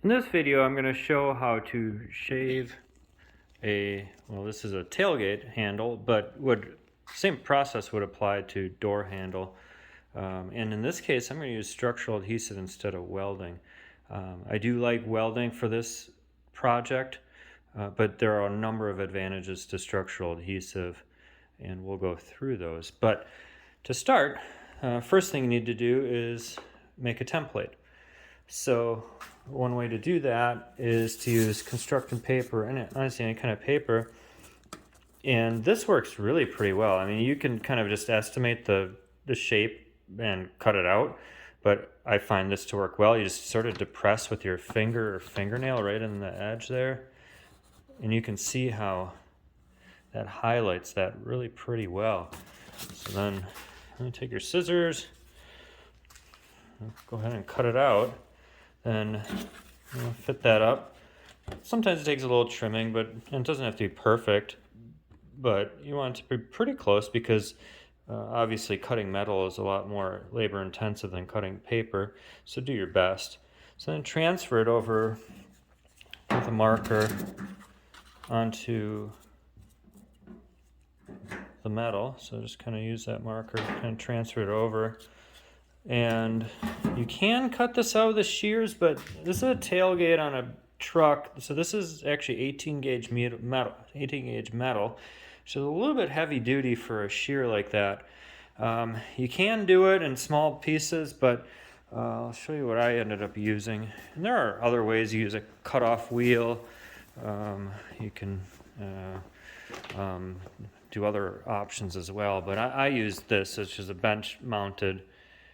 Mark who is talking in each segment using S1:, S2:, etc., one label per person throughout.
S1: In this video, I'm going to show how to shave this is a tailgate handle, but same process would apply to door handle. And in this case, I'm going to use structural adhesive instead of welding. I do like welding for this project, but there are a number of advantages to structural adhesive, and we'll go through those. But to start, first thing you need to do is make a template. So one way to do that is to use construction paper, and honestly any kind of paper, and this works really pretty well. I mean, you can kind of just estimate the shape and cut it out, but I find this to work well. You just sort of depress with your finger or fingernail right in the edge there, and you can see how that highlights that really pretty well. So then you take your scissors, go ahead and cut it out, then fit that up. Sometimes it takes a little trimming, but it doesn't have to be perfect, but you want it to be pretty close because obviously cutting metal is a lot more labor intensive than cutting paper, so do your best. So then transfer it over with a marker onto the metal. So just kind of use that marker, kind of transfer it over. And you can cut this out with the shears, but this is a tailgate on a truck, so this is actually 18 gauge metal, which is a little bit heavy duty for a shear like that. You can do it in small pieces, but I'll show you what I ended up using. And there are other ways. You use a cutoff wheel. You can do other options as well, but I used this, which is a bench mounted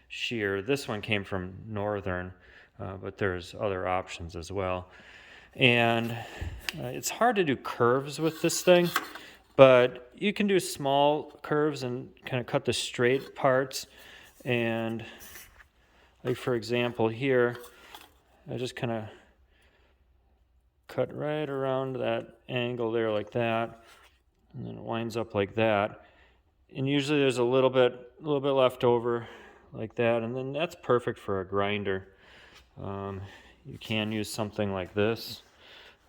S1: shear. This one came from Northern, but there's other options as well. And it's hard to do curves with this thing, but you can do small curves and kind of cut the straight parts. And like for example here, I just kind of cut right around that angle there like that, and then it winds up like that. And usually there's a little bit left over like that, and then that's perfect for a grinder. You can use something like this,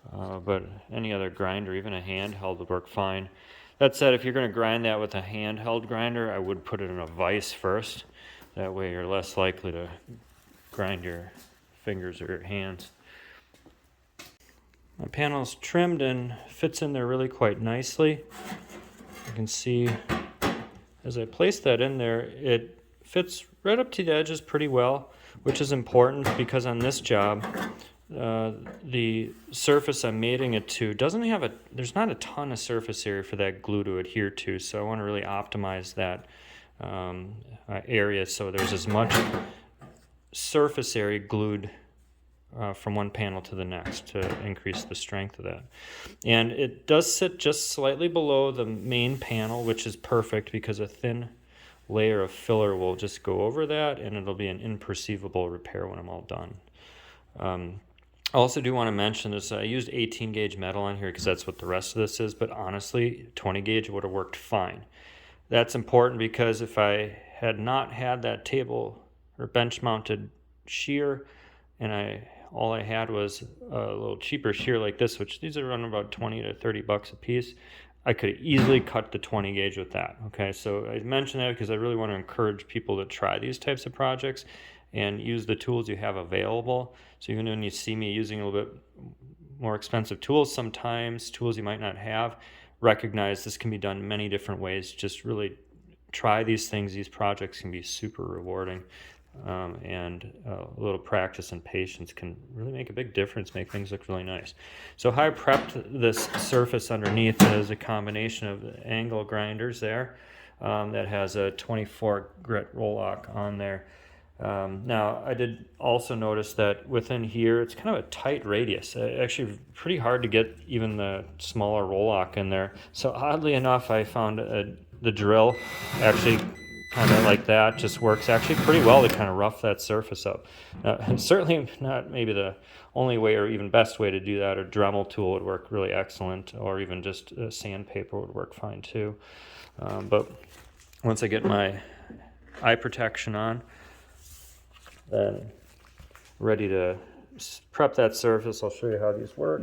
S1: but any other grinder, even a handheld, would work fine. That said, if you're going to grind that with a handheld grinder, I would put it in a vise first. That way you're less likely to grind your fingers or your hands. My panel's trimmed and fits in there really quite nicely. You can see as I place that in there, it fits right up to the edges pretty well, which is important because on this job, the surface I'm mating it to there's not a ton of surface area for that glue to adhere to, so I want to really optimize that area so there's as much surface area glued from one panel to the next to increase the strength of that. And it does sit just slightly below the main panel, which is perfect because a thin layer of filler will just go over that and it'll be an imperceivable repair when I'm all done. I also do want to mention this. I used 18 gauge metal on here because that's what the rest of this is, but honestly 20 gauge would have worked fine. That's important because if I had not had that table or bench mounted shear and all I had was a little cheaper shear like this, which these are running about 20 to 30 bucks a piece, I could easily cut the 20 gauge with that. Okay, so I mention that because I really want to encourage people to try these types of projects and use the tools you have available. So even when you see me using a little bit more expensive tools sometimes, tools you might not have, recognize this can be done many different ways. Just really try these things. These projects can be super rewarding. And a little practice and patience can really make a big difference, make things look really nice. So how I prepped this surface underneath is a combination of angle grinders there that has a 24 grit roll lock on there. Now I did also notice that within here it's kind of a tight radius, actually pretty hard to get even the smaller roll lock in there. So oddly enough, I found the drill actually kind of like that just works actually pretty well to kind of rough that surface up. Certainly not maybe the only way or even best way to do that. A Dremel tool would work really excellent, or even just sandpaper would work fine too. But once I get my eye protection on, then ready to prep that surface. I'll show you how these work.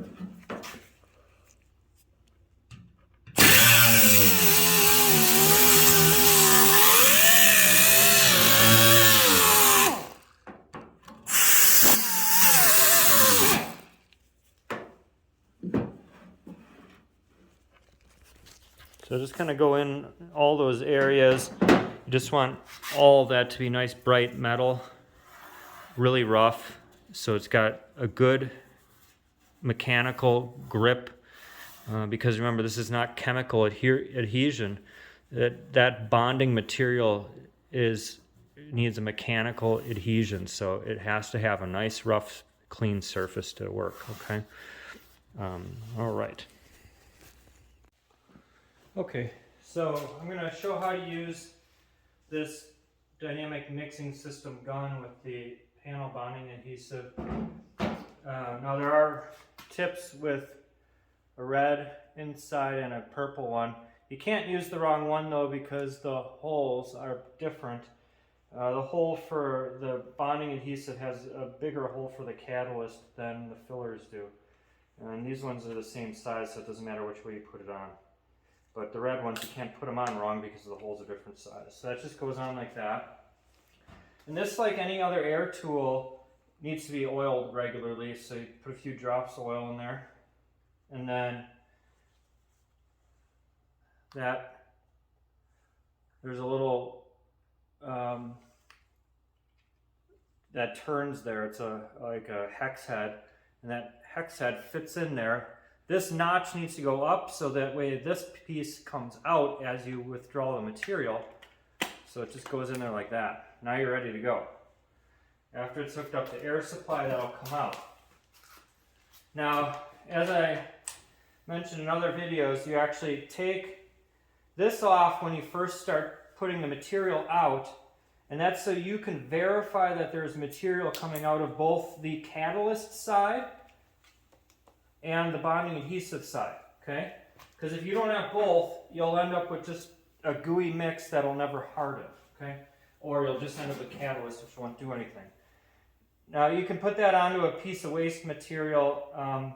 S1: So just kind of go in all those areas. You just want all of that to be nice bright metal, really rough, so it's got a good mechanical grip, because remember, this is not chemical adhesion. That bonding material needs a mechanical adhesion, so it has to have a nice rough clean surface to work. Okay. All right. Okay, so I'm going to show how to use this dynamic mixing system gun with the panel bonding adhesive. Now there are tips with a red inside and a purple one. You can't use the wrong one though, because the holes are different. The hole for the bonding adhesive has a bigger hole for the catalyst than the fillers do. And these ones are the same size, so it doesn't matter which way you put it on. But the red ones, you can't put them on wrong because the holes are different size. So that just goes on like that. And this, like any other air tool, needs to be oiled regularly. So you put a few drops of oil in there. And then there's a little, that turns there. It's like a hex head. And that hex head fits in there. This notch needs to go up so that way this piece comes out as you withdraw the material. So it just goes in there like that. Now you're ready to go. After it's hooked up to air supply, that'll come out. Now, as I mentioned in other videos, you actually take this off when you first start putting the material out, and that's so you can verify that there's material coming out of both the catalyst side and the bonding adhesive side, okay? Because if you don't have both, you'll end up with just a gooey mix that'll never harden, okay? Or you'll just end up with catalyst which won't do anything. Now you can put that onto a piece of waste material,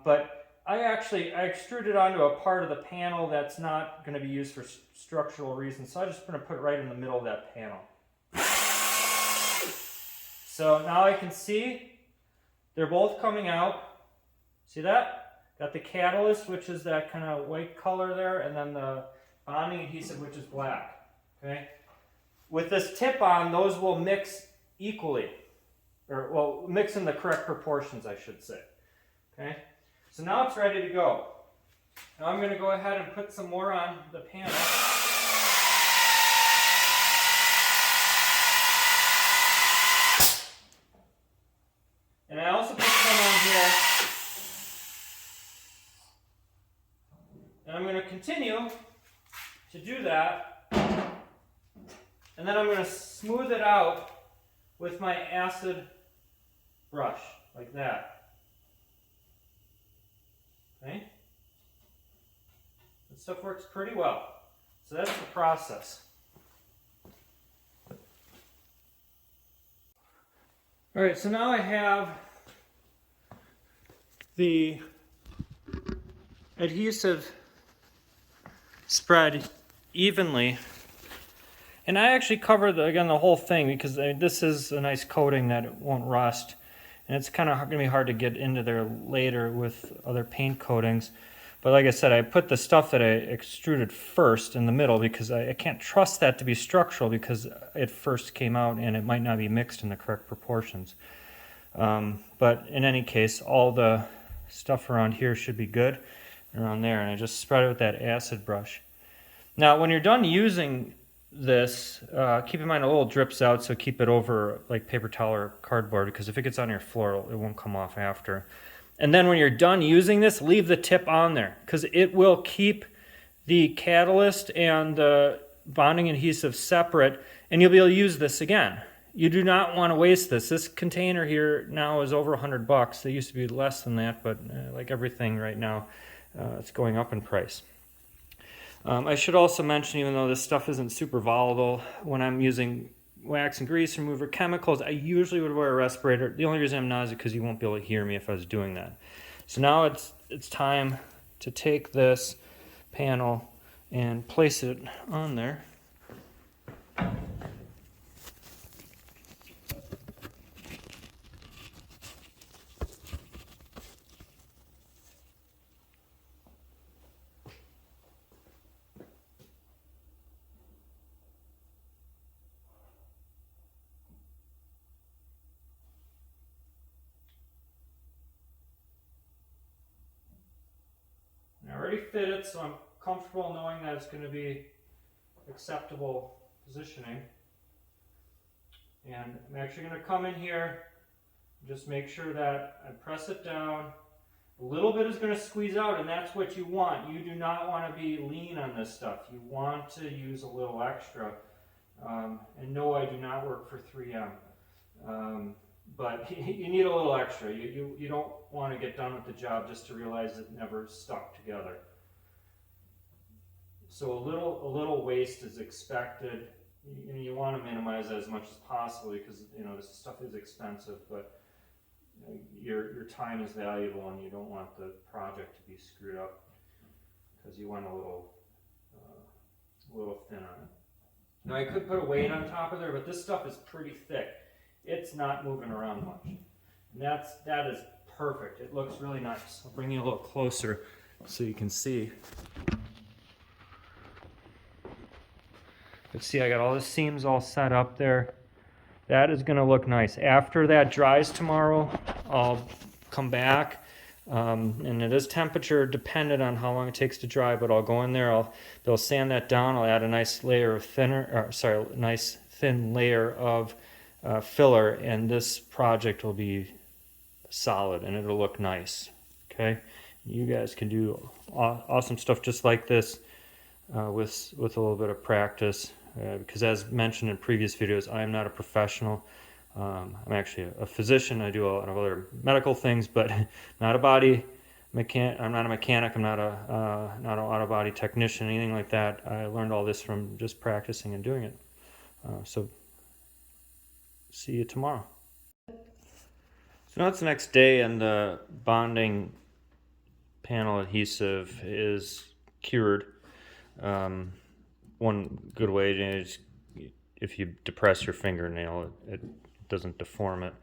S1: but I extruded onto a part of the panel that's not going to be used for structural reasons, so I'm just going to put it right in the middle of that panel. So now I can see they're both coming out. See that? Got the catalyst, which is that kind of white color there, and then the bonding adhesive, which is black. Okay? With this tip on, those will mix equally. Or, well, mix in the correct proportions, I should say. Okay? So now it's ready to go. Now I'm going to go ahead and put some more on the panel. And I also put some on here. And I'm going to continue to do that. And then I'm going to smooth it out with my acid brush, like that. Okay? This stuff works pretty well. So that's the process. Alright, so now I have the adhesive spread evenly, and I actually covered the whole thing because this is a nice coating that it won't rust, and it's kind of going to be hard to get into there later with other paint coatings. But like I said, I put the stuff that I extruded first in the middle because I can't trust that to be structural because it first came out and it might not be mixed in the correct proportions. But in any case, all the stuff around here should be good. Around there, and I just spread it with that acid brush. Now when you're done using this, keep in mind a little drips out, so keep it over like paper towel or cardboard, because if it gets on your floor it won't come off after. And then when you're done using this, leave the tip on there because it will keep the catalyst and the bonding adhesive separate, and you'll be able to use this again. You do not want to waste this. This container here now is over $100. It used to be less than that, but like everything right now, it's going up in price. I should also mention, even though this stuff isn't super volatile, when I'm using wax and grease remover, chemicals, I usually would wear a respirator. The only reason I'm not is because you won't be able to hear me if I was doing that. So now it's time to take this panel and place it on there. I already fit it, so I'm comfortable knowing that it's going to be acceptable positioning. And I'm actually going to come in here, just make sure that I press it down. A little bit is going to squeeze out, and that's what you want. You do not want to be lean on this stuff. You want to use a little extra. And no, I do not work for 3M. But you need a little extra. You don't want to get done with the job just to realize it never stuck together. So a little waste is expected. You want to minimize that as much as possible because this stuff is expensive, but your time is valuable, and you don't want the project to be screwed up because you want a little thin on it. Now I could put a weight on top of there, but this stuff is pretty thick. It's not moving around much. And that is perfect. It looks really nice. I'll bring you a little closer so you can see. But see, I got all the seams all set up there. That is going to look nice. After that dries tomorrow, I'll come back. And it is temperature dependent on how long it takes to dry, but I'll go in there, they'll sand that down, I'll add a nice layer of nice thin layer of filler, and this project will be solid and it'll look nice. Okay, you guys can do awesome stuff just like this with a little bit of practice, because as mentioned in previous videos, I am not a professional. I'm actually a physician. I do a lot of other medical things, but not a body mechanic. I'm not a mechanic. I'm not an auto body technician, anything like that. I learned all this from just practicing and doing it. So see you tomorrow. So now it's the next day, and the bonding panel adhesive is cured. One good way is if you depress your fingernail, it doesn't deform it.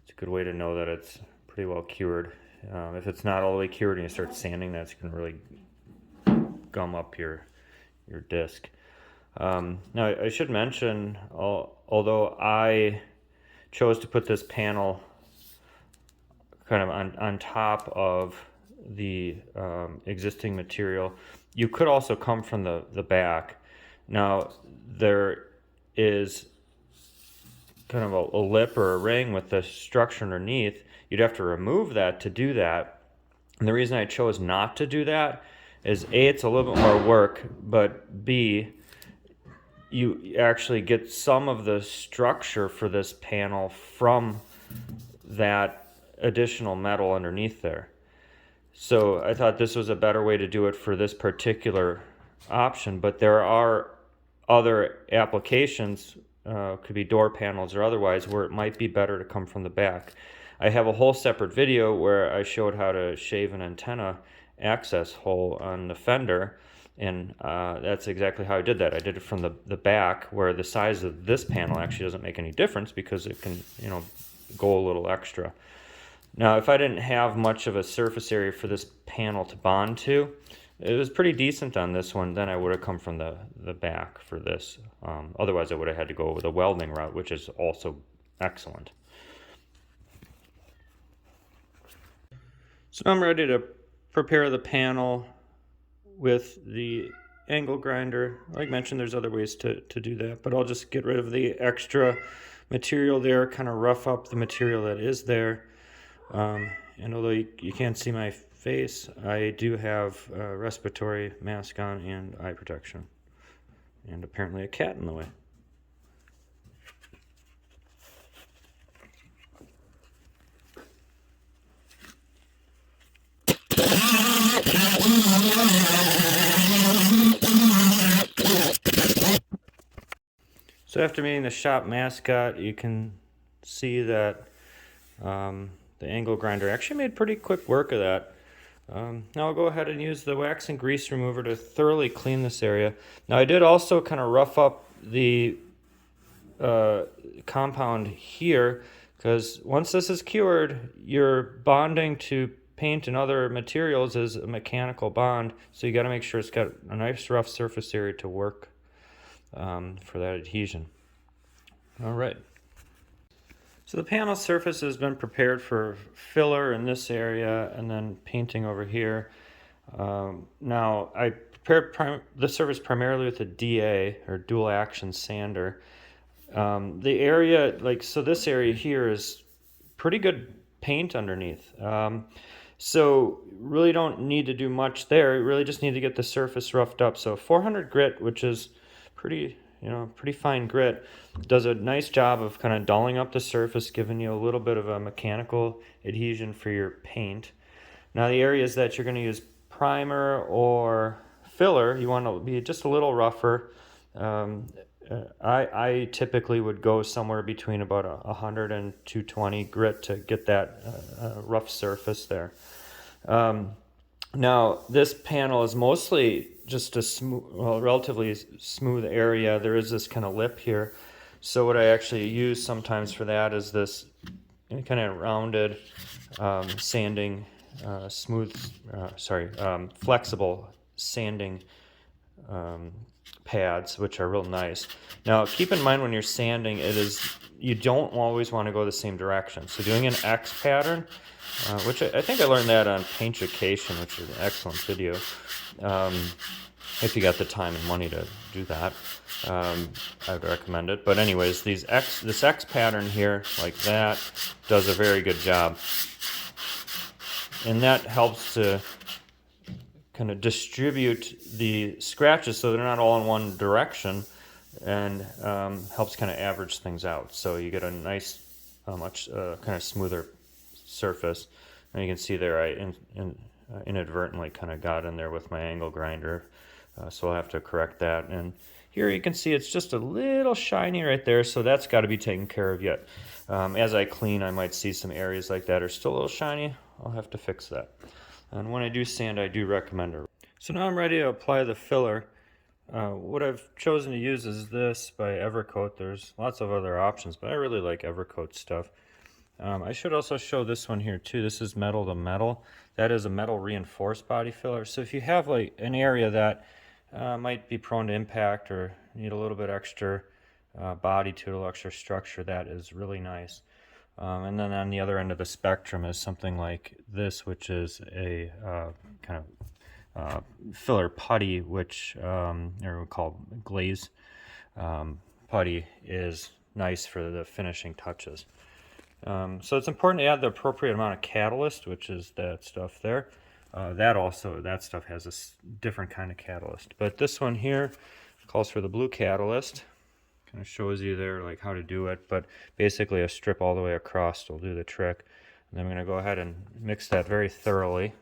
S1: It's a good way to know that it's pretty well cured. If it's not all the way cured and you start sanding, that's going to really gum up your disc. Now I should mention, although I chose to put this panel kind of on top of the existing material, you could also come from the back. Now there is kind of a lip or a ring with the structure underneath. You'd have to remove that to do that. And the reason I chose not to do that is A, it's a little bit more work, but B, you actually get some of the structure for this panel from that additional metal underneath there. So I thought this was a better way to do it for this particular option, but there are other applications, could be door panels or otherwise, where it might be better to come from the back. I have a whole separate video where I showed how to shave an antenna access hole on the fender, and that's exactly how I did that. I did it from the back, where the size of this panel actually doesn't make any difference because it can go a little extra. Now if I didn't have much of a surface area for this panel to bond to, it was pretty decent on this one, then I would have come from the back for this. Otherwise I would have had to go with a welding route, which is also excellent. So now I'm ready to prepare the panel with the angle grinder. Like mentioned, there's other ways to do that, but I'll just get rid of the extra material there, kind of rough up the material that is there. And although you can't see my face, I do have a respiratory mask on and eye protection, and apparently a cat in the way. So after meeting the shop mascot, you can see that the angle grinder actually made pretty quick work of that. Now I'll go ahead and use the wax and grease remover to thoroughly clean this area. Now I did also kind of rough up the compound here, because once this is cured, your bonding to paint and other materials is a mechanical bond, so you got to make sure it's got a nice rough surface area to work for that adhesion. All right. So the panel surface has been prepared for filler in this area and then painting over here. Now I prepared the surface primarily with a DA, or dual action sander. The area, so this area here is pretty good paint underneath. So really don't need to do much there. You really just need to get the surface roughed up. So 400 grit, which is pretty fine grit, does a nice job of kind of dulling up the surface, giving you a little bit of a mechanical adhesion for your paint. Now the areas that you're going to use primer or filler, you want to be just a little rougher. I typically would go somewhere between about 100 and 220 grit to get that rough surface there. Now this panel is mostly just a relatively smooth area. There is this kind of lip here. So what I actually use sometimes for that is this kind of rounded sanding, flexible sanding pads, which are real nice. Now keep in mind when you're sanding, you don't always want to go the same direction. So doing an X pattern, which I think I learned that on Paint Education, which is an excellent video. If you got the time and money to do that, I would recommend it. But anyways, this X pattern here, like that, does a very good job. And that helps to kind of distribute the scratches so they're not all in one direction, and helps kind of average things out. So you get a nice, much kind of smoother surface. And you can see there I inadvertently kind of got in there with my angle grinder. So I'll have to correct that. And here you can see it's just a little shiny right there, so that's got to be taken care of yet. As I clean, I might see some areas like that are still a little shiny. I'll have to fix that. And when I do sand, I do recommend it. So now I'm ready to apply the filler. What I've chosen to use is this by Evercoat. There's lots of other options, but I really like Evercoat stuff. I should also show this one here too. This is metal to metal. That is a metal reinforced body filler. So if you have like an area that might be prone to impact or need a little bit extra body to it, a little extra structure, that is really nice. And then on the other end of the spectrum is something like this, which is a kind of filler putty, which are called glaze putty, is nice for the finishing touches. So it's important to add the appropriate amount of catalyst, which is that stuff there. That stuff has a different kind of catalyst. But this one here calls for the blue catalyst. Kind of shows you there like how to do it, but basically a strip all the way across will do the trick. And then I'm going to go ahead and mix that very thoroughly.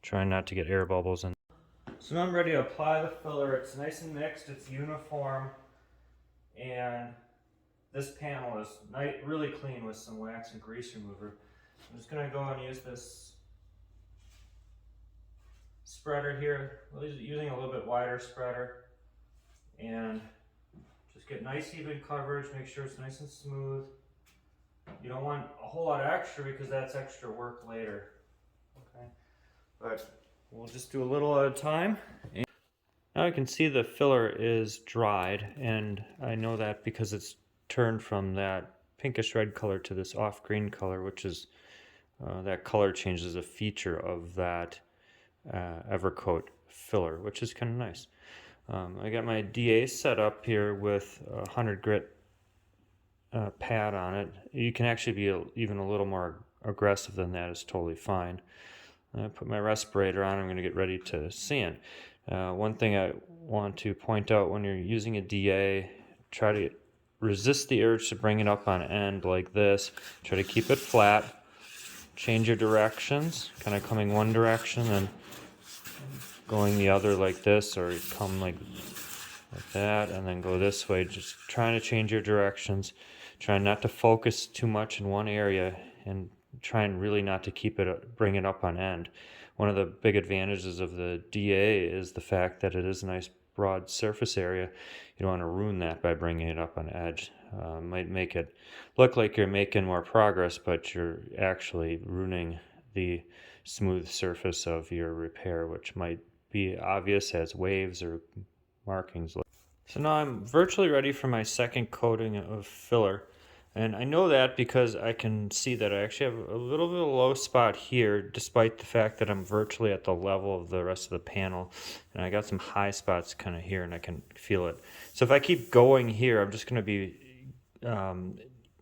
S1: Trying not to get air bubbles in. So now I'm ready to apply the filler. It's nice and mixed, it's uniform, and this panel is really clean with some wax and grease remover. I'm just going to go and use this spreader here, using a little bit wider spreader, and just get nice even coverage, make sure it's nice and smooth. You don't want a whole lot of extra because that's extra work later. Okay, but we'll just do a little at a time. Now I can see the filler is dried, and I know that because it's turned from that pinkish red color to this off green color, which is that color change is a feature of that Evercoat filler, which is kind of nice. I got my DA set up here with a 100 grit pad on it. You can actually be even a little more aggressive than that. Is totally fine. I put my respirator on. I'm going to get ready to sand. One thing I want to point out, when you're using a DA, try to resist the urge to bring it up on end like this. Try to keep it flat. Change your directions, kind of coming one direction and going the other like this, or come like like that, and then go this way, just trying to change your directions, trying not to focus too much in one area, and trying really not to bring it up on end. One of the big advantages of the DA is the fact that it is a nice broad surface area. You don't want to ruin that by bringing it up on edge. Might make it look like you're making more progress, but you're actually ruining the smooth surface of your repair, which might be obvious as waves or markings. So now I'm virtually ready for my second coating of filler. And I know that because I can see that I actually have a little bit of a low spot here, despite the fact that I'm virtually at the level of the rest of the panel. And I got some high spots kind of here, and I can feel it. So if I keep going here, I'm just going to be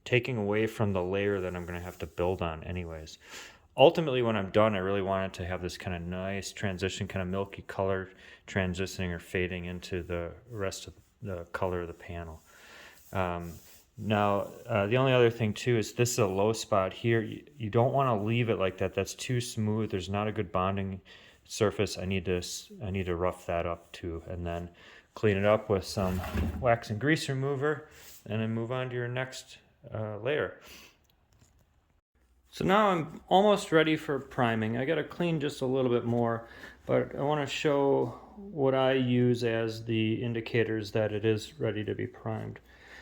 S1: taking away from the layer that I'm going to have to build on anyways. Ultimately, when I'm done, I really want it to have this kind of nice transition, kind of milky color transitioning or fading into the rest of the color of the panel. Now, the only other thing too is this is a low spot here. You don't want to leave it like that. That's too smooth. There's not a good bonding surface. I need to rough that up too, and then clean it up with some wax and grease remover, and then move on to your next layer. So now I'm almost ready for priming. I got to clean just a little bit more, but I want to show what I use as the indicators that it is ready to be primed.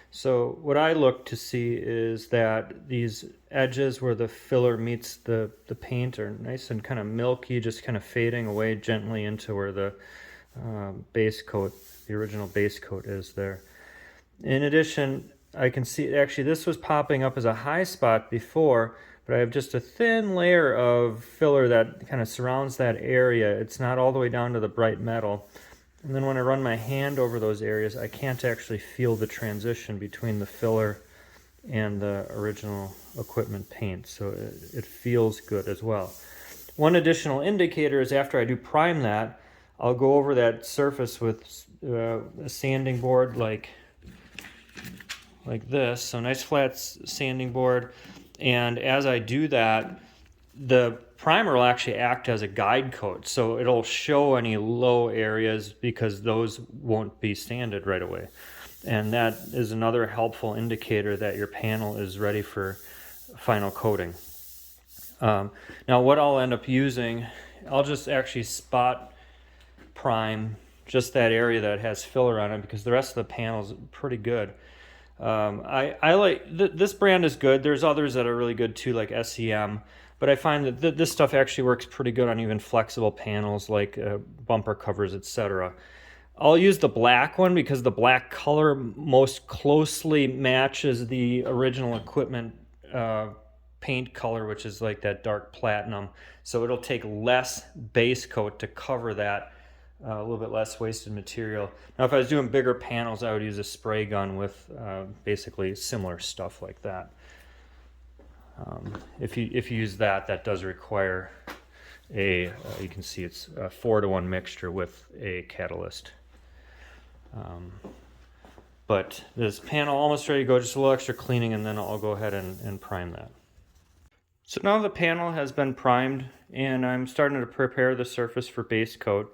S1: So what I look to see is that these edges where the filler meets the paint are nice and kind of milky, just kind of fading away gently into where the base coat, the original base coat is there. In addition, I can see actually this was popping up as a high spot before, but I have just a thin layer of filler that kind of surrounds that area. It's not all the way down to the bright metal. And then when I run my hand over those areas, I can't actually feel the transition between the filler and the original equipment paint, so it feels good as well. One additional indicator is after I do prime that, I'll go over that surface with a sanding board like this, so nice flat sanding board. And as I do that, the primer will actually act as a guide coat, so it'll show any low areas because those won't be sanded right away. And that is another helpful indicator that your panel is ready for final coating. Now what I'll end up using, I'll just actually spot prime just that area that has filler on it because the rest of the panel is pretty good. I like this brand is good. There's others that are really good too, like SEM, but I find that this stuff actually works pretty good on even flexible panels like bumper covers, etc. I'll use the black one because the black color most closely matches the original equipment paint color, which is like that dark platinum. So it'll take less base coat to cover that. A little bit less wasted material. Now, if I was doing bigger panels, I would use a spray gun with basically similar stuff like that. If you use that, that does require you can see it's a 4-to-1 mixture with a catalyst. But this panel almost ready to go, just a little extra cleaning, and then I'll go ahead and prime that. So now the panel has been primed, and I'm starting to prepare the surface for base coat.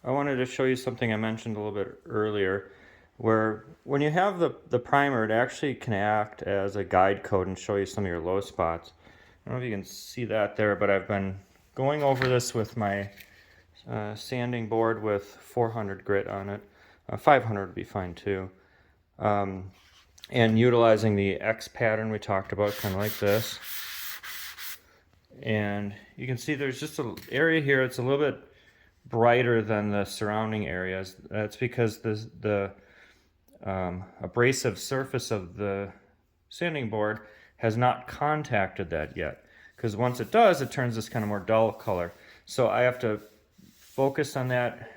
S1: I wanted to show you something I mentioned a little bit earlier, where when you have the primer, it actually can act as a guide coat and show you some of your low spots. I don't know if you can see that there, but I've been going over this with my sanding board with 400 grit on it. 500 would be fine too. And utilizing the X pattern we talked about, kind of like this. And you can see there's just an area here, it's a little bit brighter than the surrounding areas. That's because the abrasive surface of the sanding board has not contacted that yet, because once it does, it turns this kind of more dull color. So I have to focus on that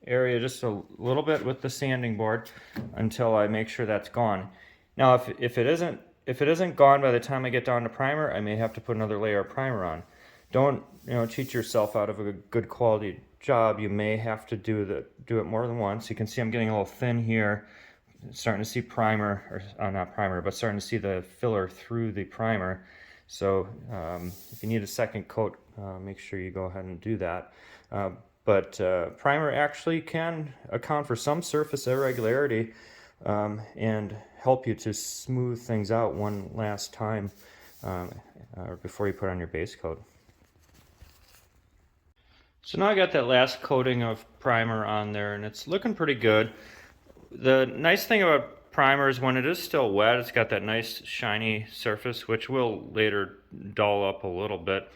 S1: area just a little bit with the sanding board until I make sure that's gone. Now if it isn't gone by the time I get down to primer, I may have to put another layer of primer on. Don't cheat yourself out of a good quality job. You may have to do it more than once. You can see I'm getting a little thin here, starting to see primer, or not primer, but starting to see the filler through the primer. So if you need a second coat, make sure you go ahead and do that. but primer actually can account for some surface irregularity and help you to smooth things out one last time before you put on your base coat. So now I got that last coating of primer on there and it's looking pretty good. The nice thing about primer is when it is still wet, it's got that nice shiny surface, which will later dull up a little bit.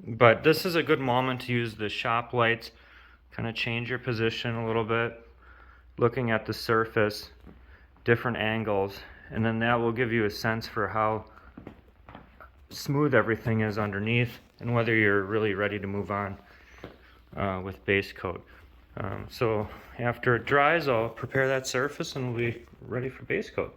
S1: But this is a good moment to use the shop lights, kind of change your position a little bit, looking at the surface, different angles, and then that will give you a sense for how smooth everything is underneath and whether you're really ready to move on with base coat. So after it dries, I'll prepare that surface and we'll be ready for base coat.